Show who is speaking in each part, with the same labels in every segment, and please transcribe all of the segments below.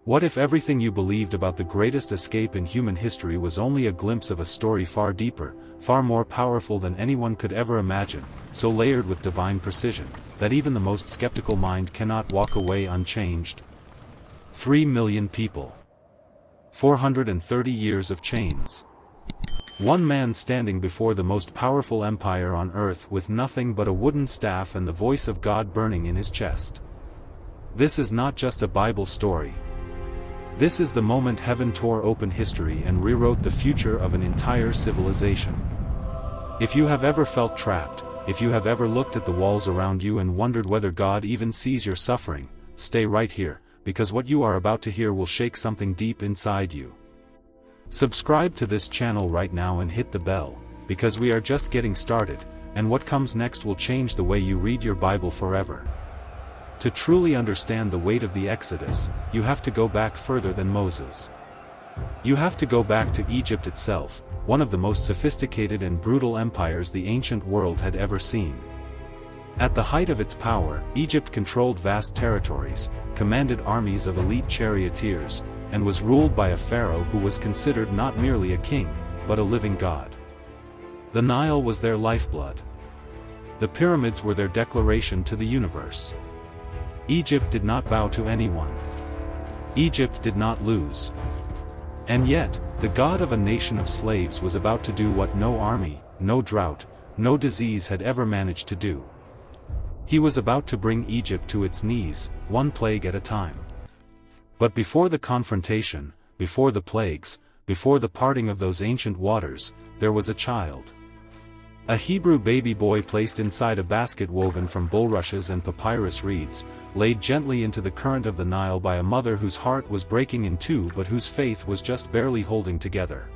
Speaker 1: What if everything you believed about the greatest escape in human history was only a glimpse of a story far deeper, far more powerful than anyone could ever imagine, so layered with divine precision, that even the most skeptical mind cannot walk away unchanged? 3 million people. 430 years of chains. One man standing before the most powerful empire on earth with nothing but a wooden staff and the voice of God burning in his chest. This is not just a Bible story. This is the moment heaven tore open history and rewrote the future of an entire civilization. If you have ever felt trapped, if you have ever looked at the walls around you and wondered whether God even sees your suffering, stay right here, because what you are about to hear will shake something deep inside you. Subscribe to this channel right now and hit the bell, because we are just getting started, and what comes next will change the way you read your Bible forever. To truly understand the weight of the Exodus, you have to go back further than Moses. You have to go back to Egypt itself, one of the most sophisticated and brutal empires the ancient world had ever seen. At the height of its power, Egypt controlled vast territories, commanded armies of elite charioteers, and was ruled by a pharaoh who was considered not merely a king, but a living god. The Nile was their lifeblood. The pyramids were their declaration to the universe. Egypt did not bow to anyone. Egypt did not lose. And yet, the god of a nation of slaves was about to do what no army, no drought, no disease had ever managed to do. He was about to bring Egypt to its knees, one plague at a time. But before the confrontation, before the plagues, before the parting of those ancient waters, there was a child. A Hebrew baby boy placed inside a basket woven from bulrushes and papyrus reeds, laid gently into the current of the Nile by a mother whose heart was breaking in two but whose faith was just barely holding together.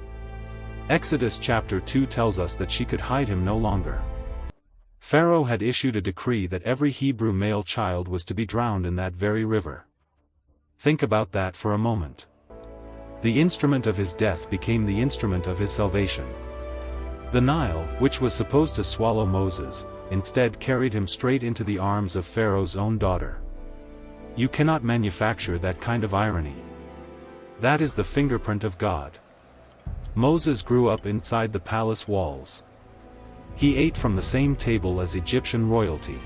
Speaker 1: Exodus chapter 2 tells us that she could hide him no longer. Pharaoh had issued a decree that every Hebrew male child was to be drowned in that very river. Think about that for a moment. The instrument of his death became the instrument of his salvation. The Nile, which was supposed to swallow Moses, instead carried him straight into the arms of Pharaoh's own daughter. You cannot manufacture that kind of irony. That is the fingerprint of God. Moses grew up inside the palace walls. He ate from the same table as Egyptian royalty.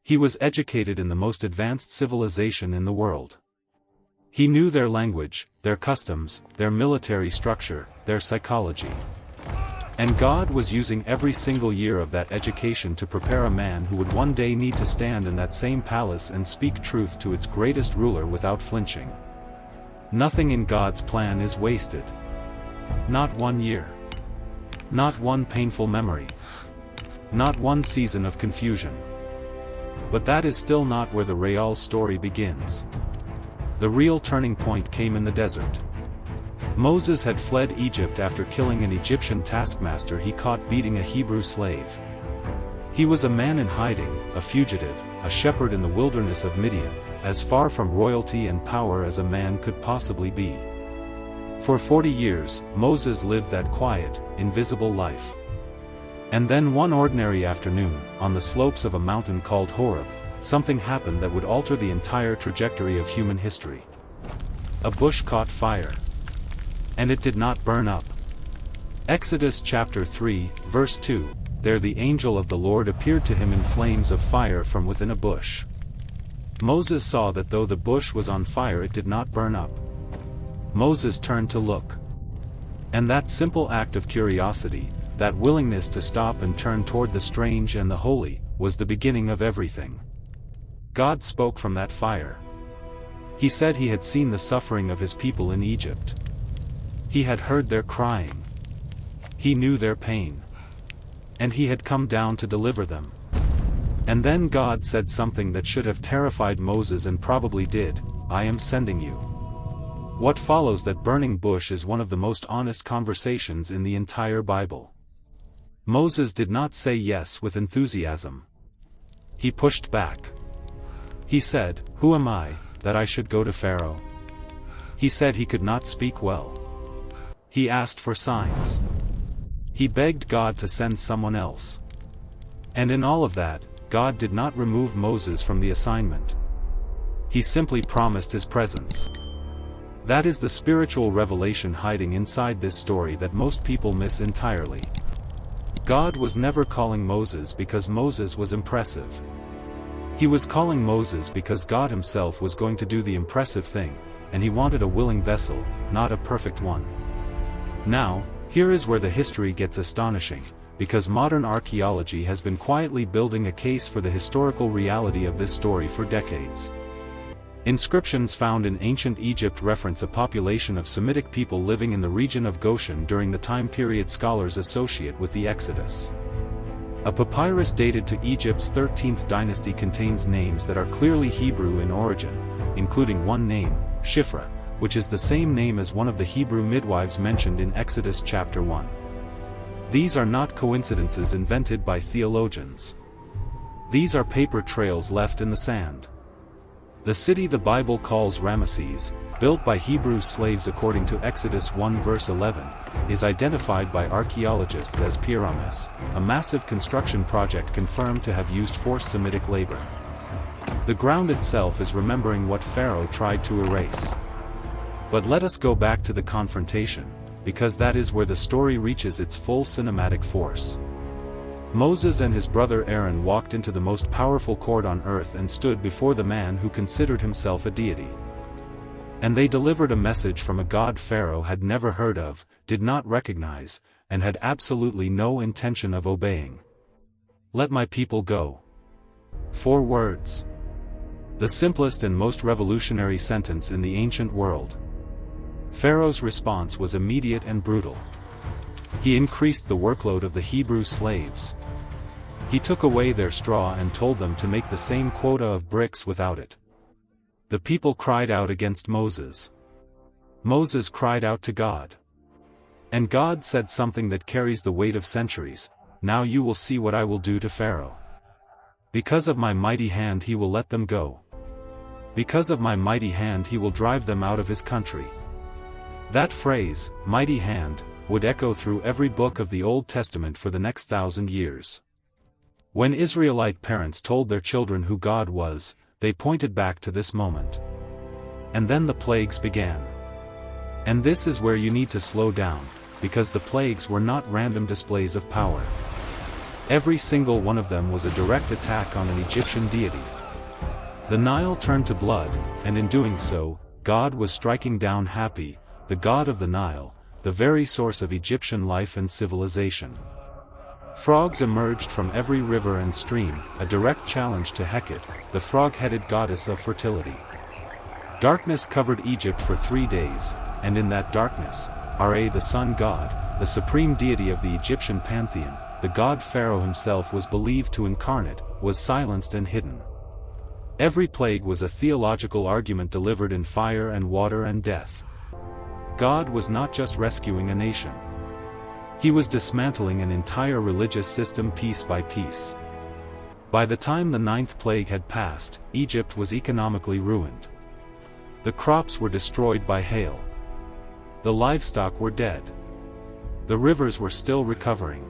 Speaker 1: He was educated in the most advanced civilization in the world. He knew their language, their customs, their military structure, their psychology. And God was using every single year of that education to prepare a man who would one day need to stand in that same palace and speak truth to its greatest ruler without flinching. Nothing in God's plan is wasted. Not 1 year. Not one painful memory. Not one season of confusion. But that is still not where the real story begins. The real turning point came in the desert. Moses had fled Egypt after killing an Egyptian taskmaster he caught beating a Hebrew slave. He was a man in hiding, a fugitive, a shepherd in the wilderness of Midian, as far from royalty and power as a man could possibly be. For 40 years, Moses lived that quiet, invisible life. And then one ordinary afternoon, on the slopes of a mountain called Horeb, something happened that would alter the entire trajectory of human history. A bush caught fire. And it did not burn up. Exodus chapter 3, verse 2, there the angel of the Lord appeared to him in flames of fire from within a bush. Moses saw that though the bush was on fire it did not burn up. Moses turned to look. And that simple act of curiosity, that willingness to stop and turn toward the strange and the holy, was the beginning of everything. God spoke from that fire. He said he had seen the suffering of his people in Egypt. He had heard their crying. He knew their pain. And he had come down to deliver them. And then God said something that should have terrified Moses and probably did, "I am sending you." What follows that burning bush is one of the most honest conversations in the entire Bible. Moses did not say yes with enthusiasm. He pushed back. He said, "Who am I, that I should go to Pharaoh?" He said he could not speak well. He asked for signs. He begged God to send someone else. And in all of that, God did not remove Moses from the assignment. He simply promised his presence. That is the spiritual revelation hiding inside this story that most people miss entirely. God was never calling Moses because Moses was impressive. He was calling Moses because God himself was going to do the impressive thing, and he wanted a willing vessel, not a perfect one. Now, here is where the history gets astonishing, because modern archaeology has been quietly building a case for the historical reality of this story for decades. Inscriptions found in ancient Egypt reference a population of Semitic people living in the region of Goshen during the time period scholars associate with the Exodus. A papyrus dated to Egypt's 13th dynasty contains names that are clearly Hebrew in origin, including one name, Shiphrah, which is the same name as one of the Hebrew midwives mentioned in Exodus chapter 1. These are not coincidences invented by theologians. These are paper trails left in the sand. The city the Bible calls Ramesses, built by Hebrew slaves according to Exodus 1 verse 11, is identified by archaeologists as Pyrames, a massive construction project confirmed to have used forced Semitic labor. The ground itself is remembering what Pharaoh tried to erase. But let us go back to the confrontation, because that is where the story reaches its full cinematic force. Moses and his brother Aaron walked into the most powerful court on earth and stood before the man who considered himself a deity. And they delivered a message from a god Pharaoh had never heard of, did not recognize, and had absolutely no intention of obeying. "Let my people go." 4 words. The simplest and most revolutionary sentence in the ancient world. Pharaoh's response was immediate and brutal. He increased the workload of the Hebrew slaves. He took away their straw and told them to make the same quota of bricks without it. The people cried out against Moses. Moses cried out to God. And God said something that carries the weight of centuries, "Now you will see what I will do to Pharaoh. Because of my mighty hand he will let them go. Because of my mighty hand he will drive them out of his country." That phrase, mighty hand, would echo through every book of the Old Testament for the next 1,000 years. When Israelite parents told their children who God was, they pointed back to this moment. And then the plagues began. And this is where you need to slow down, because the plagues were not random displays of power. Every single one of them was a direct attack on an Egyptian deity. The Nile turned to blood, and in doing so, God was striking down Hapi, the god of the Nile, the very source of Egyptian life and civilization. Frogs emerged from every river and stream, a direct challenge to Hecate, the frog-headed goddess of fertility. Darkness covered Egypt for 3 days, and in that darkness, Ra the sun god, the supreme deity of the Egyptian pantheon, the god Pharaoh himself was believed to incarnate, was silenced and hidden. Every plague was a theological argument delivered in fire and water and death. God was not just rescuing a nation. He was dismantling an entire religious system piece by piece. By the time the 9th plague had passed, Egypt was economically ruined. The crops were destroyed by hail. The livestock were dead. The rivers were still recovering.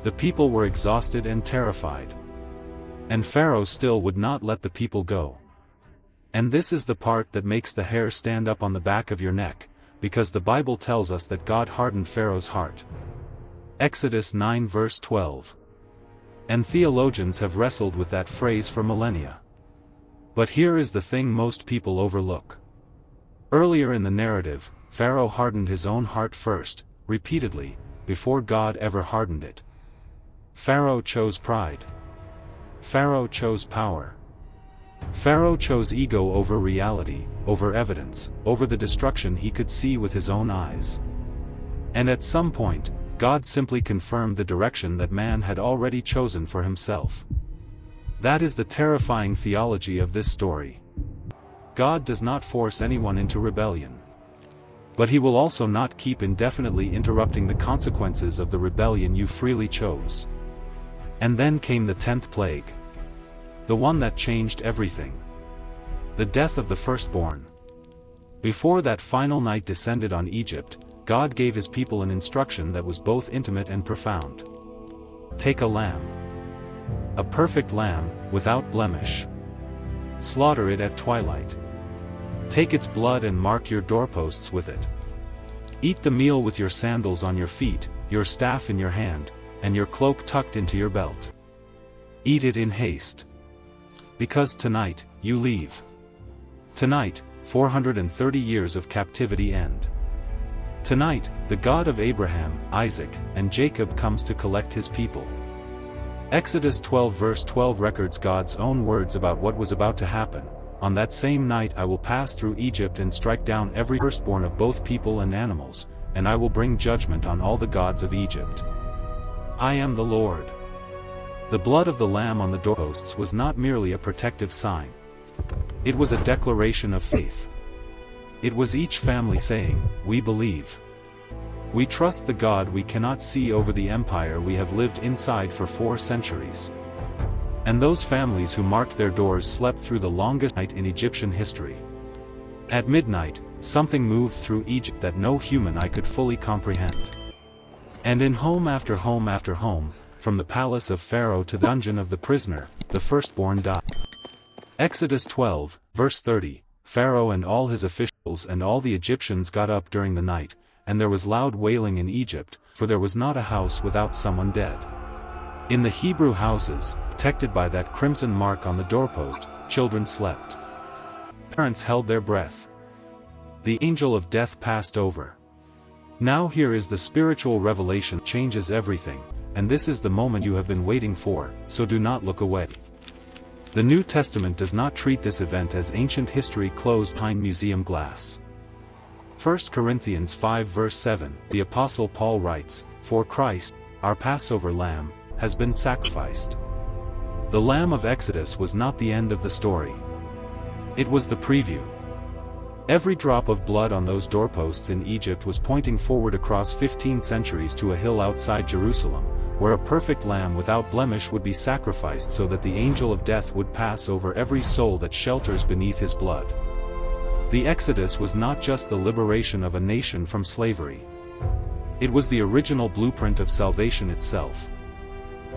Speaker 1: The people were exhausted and terrified. And Pharaoh still would not let the people go. And this is the part that makes the hair stand up on the back of your neck, because the Bible tells us that God hardened Pharaoh's heart. Exodus 9 verse 12. And theologians have wrestled with that phrase for millennia. But here is the thing most people overlook. Earlier in the narrative, Pharaoh hardened his own heart first, repeatedly, before God ever hardened it. Pharaoh chose pride. Pharaoh chose power. Pharaoh chose ego over reality, over evidence, over the destruction he could see with his own eyes. And at some point, God simply confirmed the direction that man had already chosen for himself. That is the terrifying theology of this story. God does not force anyone into rebellion. But he will also not keep indefinitely interrupting the consequences of the rebellion you freely chose. And then came the 10th plague. The one that changed everything. The death of the firstborn. Before that final night descended on Egypt, God gave his people an instruction that was both intimate and profound. Take a lamb. A perfect lamb, without blemish. Slaughter it at twilight. Take its blood and mark your doorposts with it. Eat the meal with your sandals on your feet, your staff in your hand, and your cloak tucked into your belt. Eat it in haste. Because tonight, you leave. Tonight, 430 years of captivity end. Tonight, the God of Abraham, Isaac, and Jacob comes to collect his people. Exodus 12 verse 12 records God's own words about what was about to happen. On that same night I will pass through Egypt and strike down every firstborn of both people and animals, and I will bring judgment on all the gods of Egypt. I am the Lord. The blood of the lamb on the doorposts was not merely a protective sign. It was a declaration of faith. It was each family saying, "We believe. We trust the God we cannot see over the empire we have lived inside for 4 centuries." And those families who marked their doors slept through the longest night in Egyptian history. At midnight, something moved through Egypt that no human eye could fully comprehend. And in home after home after home, from the palace of Pharaoh to the dungeon of the prisoner, the firstborn died. Exodus 12, verse 30, Pharaoh and all his officials and all the Egyptians got up during the night, and there was loud wailing in Egypt, for there was not a house without someone dead. In the Hebrew houses, protected by that crimson mark on the doorpost, children slept. Parents held their breath. The angel of death passed over. Now here is the spiritual revelation that changes everything, and this is the moment you have been waiting for, so do not look away. The New Testament does not treat this event as ancient history closed behind museum glass. 1 Corinthians 5 verse 7, the Apostle Paul writes, "For Christ, our Passover lamb, has been sacrificed." The Lamb of Exodus was not the end of the story. It was the preview. Every drop of blood on those doorposts in Egypt was pointing forward across 15 centuries to a hill outside Jerusalem, where a perfect lamb without blemish would be sacrificed so that the angel of death would pass over every soul that shelters beneath his blood. The Exodus was not just the liberation of a nation from slavery. It was the original blueprint of salvation itself.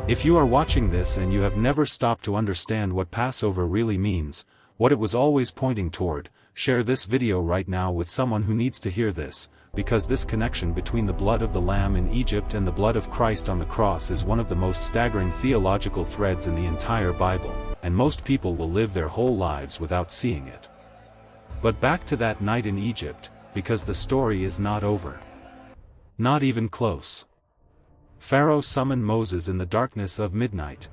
Speaker 1: If you are watching this and you have never stopped to understand what Passover really means, what it was always pointing toward, share this video right now with someone who needs to hear this, because this connection between the blood of the Lamb in Egypt and the blood of Christ on the cross is one of the most staggering theological threads in the entire Bible, and most people will live their whole lives without seeing it. But back to that night in Egypt, because the story is not over. Not even close. Pharaoh summoned Moses in the darkness of midnight.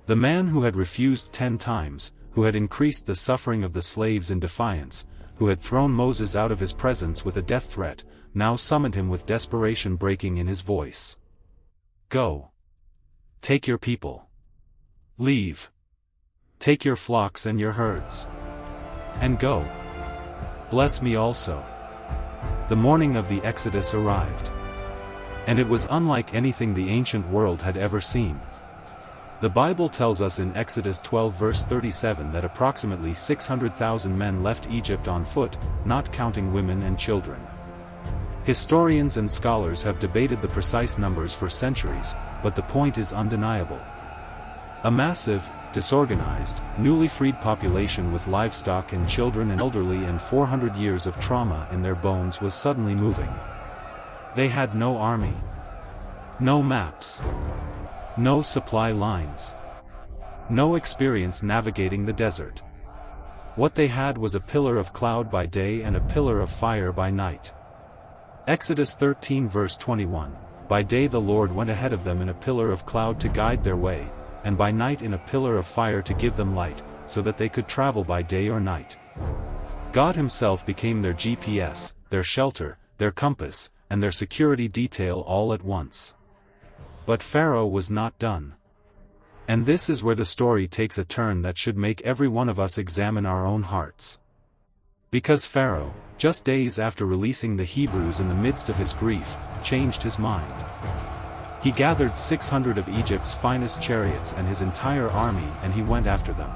Speaker 1: The man who had refused 10 times, who had increased the suffering of the slaves in defiance, who had thrown Moses out of his presence with a death threat, now summoned him with desperation breaking in his voice. "Go. Take your people. Leave. Take your flocks and your herds. And go. Bless me also." The morning of the Exodus arrived. And it was unlike anything the ancient world had ever seen. The Bible tells us in Exodus 12 verse 37 that approximately 600,000 men left Egypt on foot, not counting women and children. Historians and scholars have debated the precise numbers for centuries, but the point is undeniable. A massive, disorganized, newly freed population with livestock and children and elderly and 400 years of trauma in their bones was suddenly moving. They had no army. No maps. No supply lines. No experience navigating the desert. What they had was a pillar of cloud by day and a pillar of fire by night. Exodus 13 verse 21, "By day the Lord went ahead of them in a pillar of cloud to guide their way, and by night in a pillar of fire to give them light, so that they could travel by day or night." God himself became their GPS, their shelter, their compass, and their security detail all at once. But Pharaoh was not done. And this is where the story takes a turn that should make every one of us examine our own hearts. Because Pharaoh, just days after releasing the Hebrews in the midst of his grief, changed his mind. He gathered 600 of Egypt's finest chariots and his entire army and he went after them.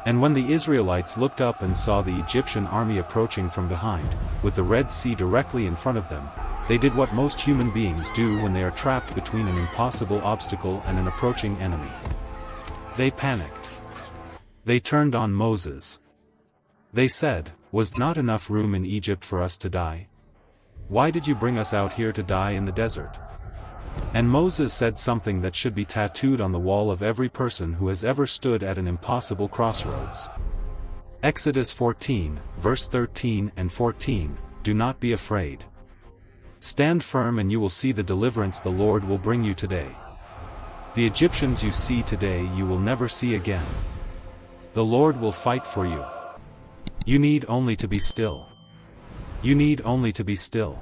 Speaker 1: And when the Israelites looked up and saw the Egyptian army approaching from behind, with the Red Sea directly in front of them, they did what most human beings do when they are trapped between an impossible obstacle and an approaching enemy. They panicked. They turned on Moses. They said, "Was not enough room in Egypt for us to die? Why did you bring us out here to die in the desert?" And Moses said something that should be tattooed on the wall of every person who has ever stood at an impossible crossroads. Exodus 14, verse 13 and 14, "Do not be afraid. Stand firm and you will see the deliverance the Lord will bring you today. The Egyptians you see today you will never see again. The Lord will fight for you. You need only to be still. You need only to be still."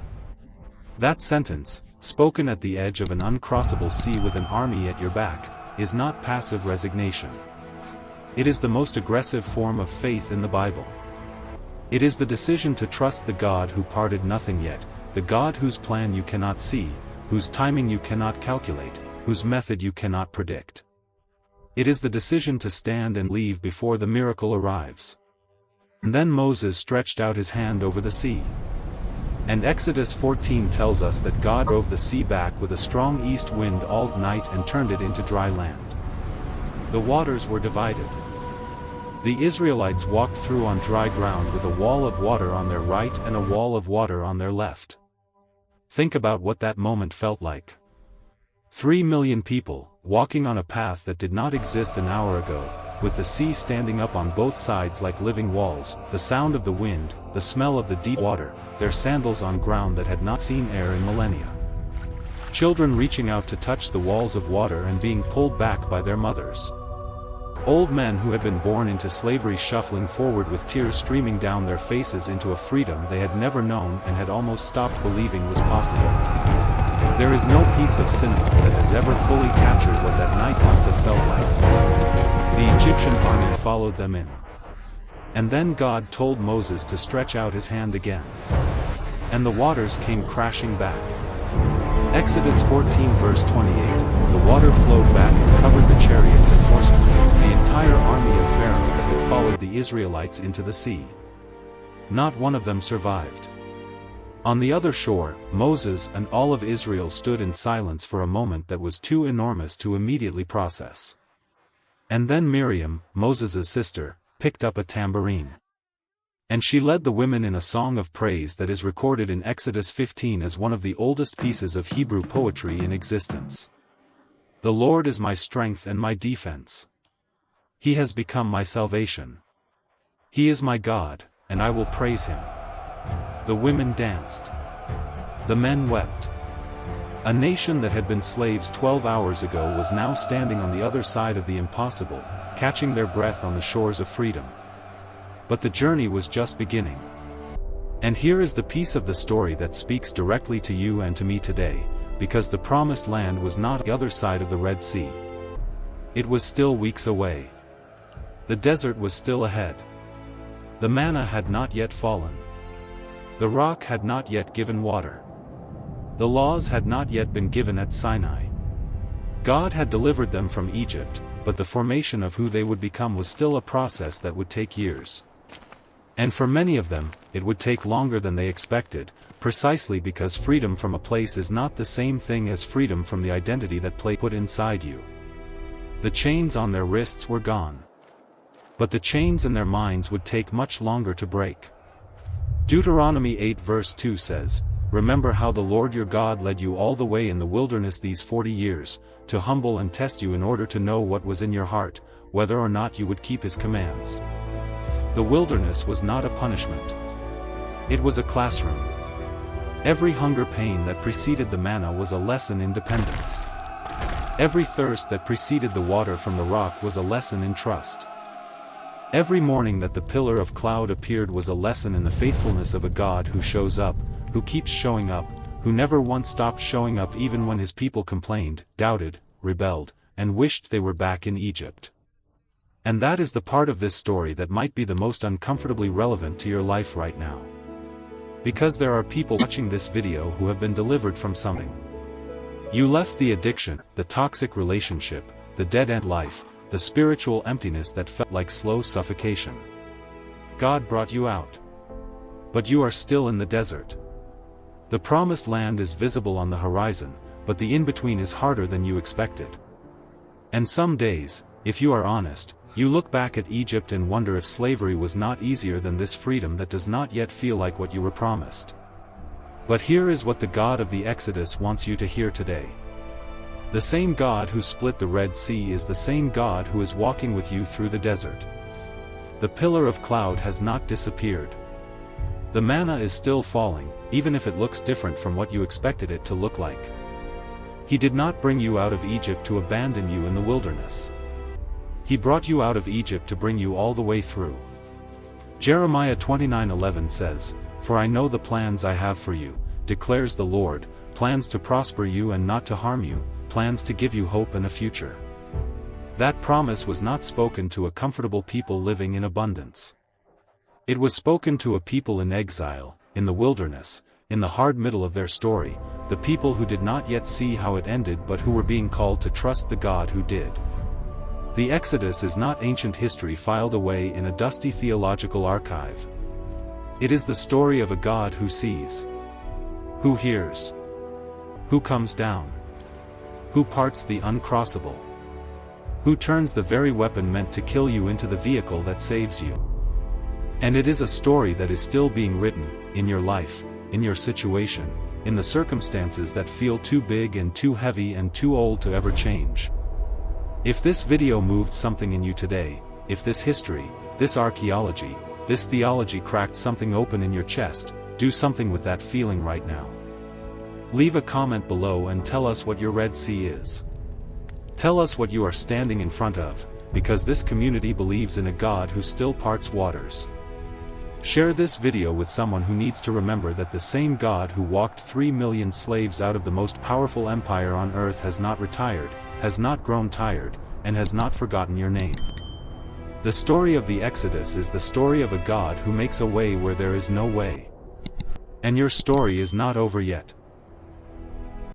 Speaker 1: That sentence, spoken at the edge of an uncrossable sea with an army at your back, is not passive resignation. It is the most aggressive form of faith in the Bible. It is the decision to trust the God who parted nothing yet, the God whose plan you cannot see, whose timing you cannot calculate, whose method you cannot predict. It is the decision to stand and leave before the miracle arrives. And then Moses stretched out his hand over the sea. And Exodus 14 tells us that God drove the sea back with a strong east wind all night and turned it into dry land. The waters were divided. The Israelites walked through on dry ground with a wall of water on their right and a wall of water on their left. Think about what that moment felt like. 3 million people, walking on a path that did not exist an hour ago, with the sea standing up on both sides like living walls, the sound of the wind, the smell of the deep water, their sandals on ground that had not seen air in millennia. Children reaching out to touch the walls of water and being pulled back by their mothers. Old men who had been born into slavery shuffling forward with tears streaming down their faces into a freedom they had never known and had almost stopped believing was possible. There is no piece of cinema that has ever fully captured what that night must have felt like. The Egyptian army followed them in. And then God told Moses to stretch out his hand again. And the waters came crashing back. Exodus 14 verse 28, the water flowed back and covered the chariots and horsemen, the entire army of Pharaoh that had followed the Israelites into the sea. Not one of them survived. On the other shore, Moses and all of Israel stood in silence for a moment that was too enormous to immediately process. And then Miriam, Moses' sister, picked up a tambourine. And she led the women in a song of praise that is recorded in Exodus 15 as one of the oldest pieces of Hebrew poetry in existence. The Lord is my strength and my defense. He has become my salvation. He is my God, and I will praise him. The women danced. The men wept. A nation that had been slaves 12 hours ago was now standing on the other side of the impossible, catching their breath on the shores of freedom. But the journey was just beginning. And here is the piece of the story that speaks directly to you and to me today, because the promised land was not on the other side of the Red Sea. It was still weeks away. The desert was still ahead. The manna had not yet fallen. The rock had not yet given water. The laws had not yet been given at Sinai. God had delivered them from Egypt, but the formation of who they would become was still a process that would take years. And for many of them, it would take longer than they expected, precisely because freedom from a place is not the same thing as freedom from the identity that place put inside you. The chains on their wrists were gone. But the chains in their minds would take much longer to break. Deuteronomy 8 verse 2 says, "Remember how the Lord your God led you all the way in the wilderness these 40 years, to humble and test you in order to know what was in your heart, whether or not you would keep his commands." The wilderness was not a punishment. It was a classroom. Every hunger pain that preceded the manna was a lesson in dependence. Every thirst that preceded the water from the rock was a lesson in trust. Every morning that the pillar of cloud appeared was a lesson in the faithfulness of a God who shows up, who keeps showing up, who never once stopped showing up even when his people complained, doubted, rebelled, and wished they were back in Egypt. And that is the part of this story that might be the most uncomfortably relevant to your life right now. Because there are people watching this video who have been delivered from something. You left the addiction, the toxic relationship, the dead-end life, the spiritual emptiness that felt like slow suffocation. God brought you out. But you are still in the desert. The promised land is visible on the horizon, but the in-between is harder than you expected. And some days, if you are honest, You look back at Egypt and wonder if slavery was not easier than this freedom that does not yet feel like what you were promised. But here is what the God of the Exodus wants you to hear today. The same God who split the Red Sea is the same God who is walking with you through the desert. The pillar of cloud has not disappeared. The manna is still falling, even if it looks different from what you expected it to look like. He did not bring you out of Egypt to abandon you in the wilderness. He brought you out of Egypt to bring you all the way through. Jeremiah 29:11 says, "For I know the plans I have for you, declares the Lord, plans to prosper you and not to harm you, plans to give you hope and a future." That promise was not spoken to a comfortable people living in abundance. It was spoken to a people in exile, in the wilderness, in the hard middle of their story, the people who did not yet see how it ended but who were being called to trust the God who did. The Exodus is not ancient history filed away in a dusty theological archive. It is the story of a God who sees, who hears, who comes down, who parts the uncrossable, who turns the very weapon meant to kill you into the vehicle that saves you. And it is a story that is still being written, in your life, in your situation, in the circumstances that feel too big and too heavy and too old to ever change. If this video moved something in you today, if this history, this archaeology, this theology cracked something open in your chest, do something with that feeling right now. Leave a comment below and tell us what your Red Sea is. Tell us what you are standing in front of, because this community believes in a God who still parts waters. Share this video with someone who needs to remember that the same God who walked 3 million slaves out of the most powerful empire on earth has not retired, has not grown tired, and has not forgotten your name. The story of the Exodus is the story of a God who makes a way where there is no way. And your story is not over yet.